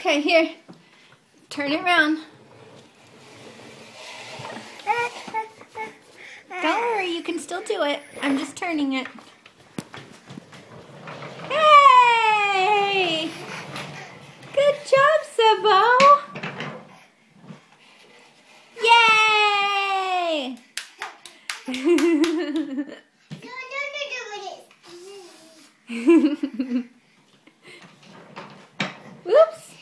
Okay, here. Turn it around. Don't worry, you can still do it. I'm just turning it. Hey! Good job, Sebo! Yay! Oops!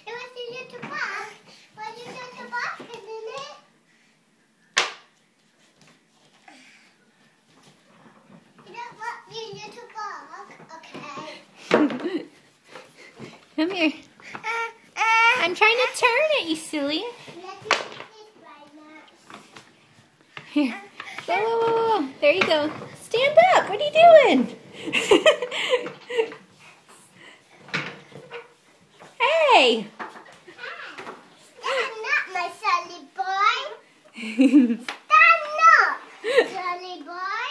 Come here. I'm trying to turn it, you silly. Here. Whoa, whoa, whoa, whoa. There you go. Stand up. What are you doing? Hey. Stand up, my silly boy. Stand up, silly boy.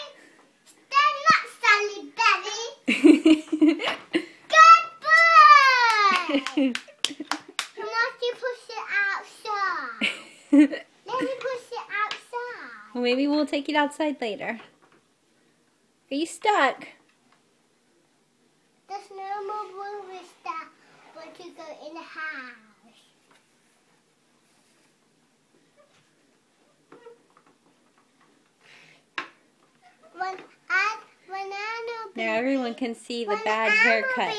Stand up, silly belly. Good boy. Come on, you push it outside. Let me push it outside. Well, maybe we'll take it outside later. Are you stuck? There's no more room with that but to go in the house. Now everyone can see the bad haircut.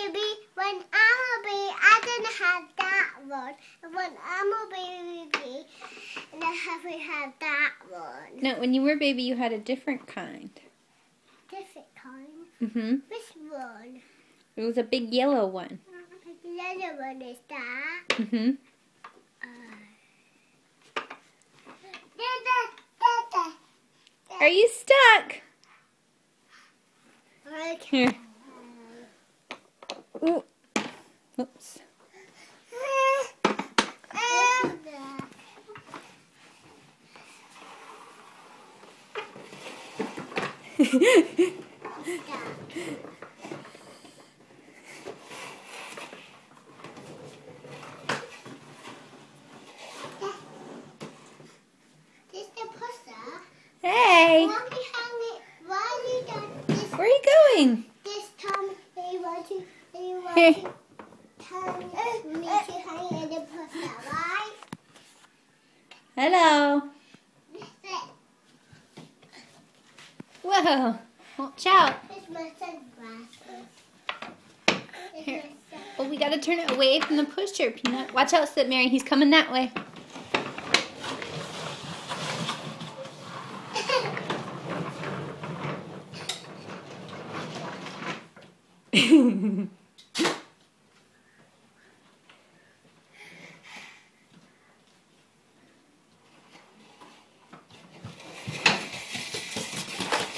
When I'm a baby, I don't have that one. When I'm a baby, and I haven't had that one. No, when you were a baby, you had a different kind. Different kind? Mm-hmm. Which one? It was a big yellow one. The yellow one is that? Mm-hmm. Are you stuck? Okay. Here. Ooh. Oops. Hey. Where are you going? This time they want to Here. tell me to hang in the poster, right? Hello. Whoa. Watch out. It's my sunglasses. Here. Well, we gotta turn it away from the pusher, Peanut. Watch out, Sid Mary. He's coming that way.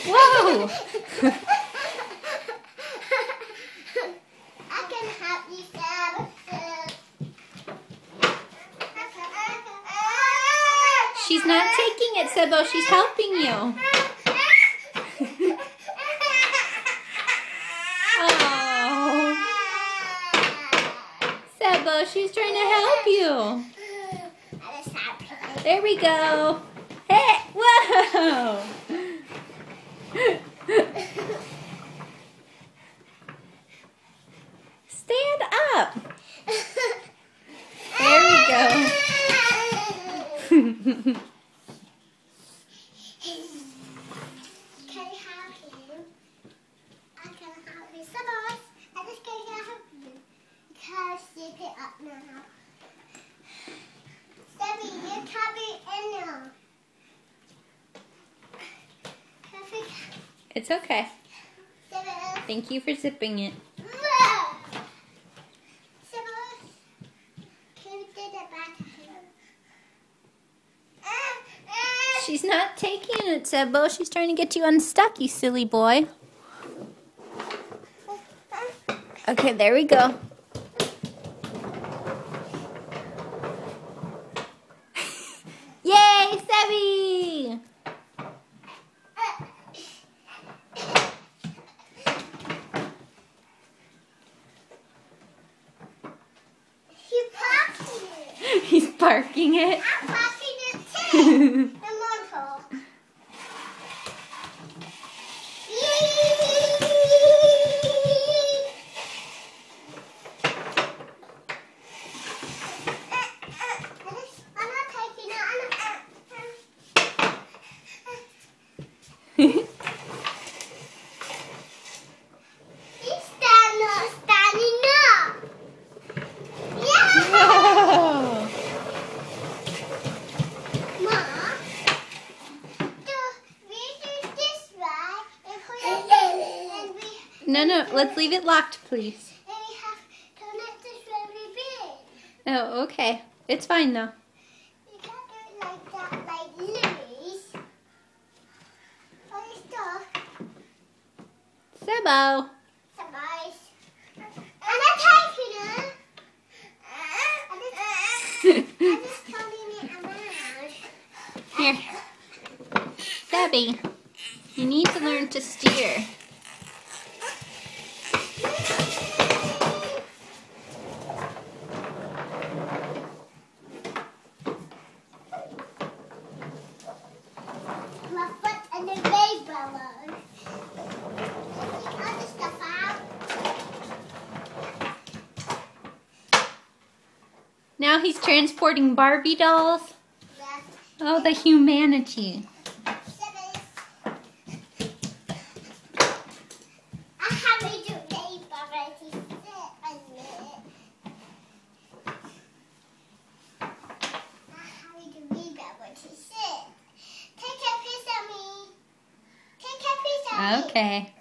Whoa! I can help you, Sam. She's not taking it, Sebo. She's helping you. Oh, Sebo, she's trying to help you. There we go. Hey, whoa! Stand up. There we go. Can I help you? I can help you. Suppose I just can't help you. Because you pick up now. Debbie, you can't be in now. It's okay. Debbie. Thank you for zipping it. She's not taking it, Sebo. She's trying to get you unstuck, you silly boy. Okay, there we go. Yay, Sebby! He popped He's barking it. I'm barking it too. The motor. No, let's leave it locked, please. And we have to turn it this very big. Oh, okay. It's fine, though. You can do it like that, like Louis. Other stuff. Sebo. Somebody's. I'm not taking it. I'm just telling it around. Here. Sebby, you need to learn to steer. My foot and the baby balloon. Take other stuff out. Now he's transporting Barbie dolls. Yes. Oh, the humanity. Okay.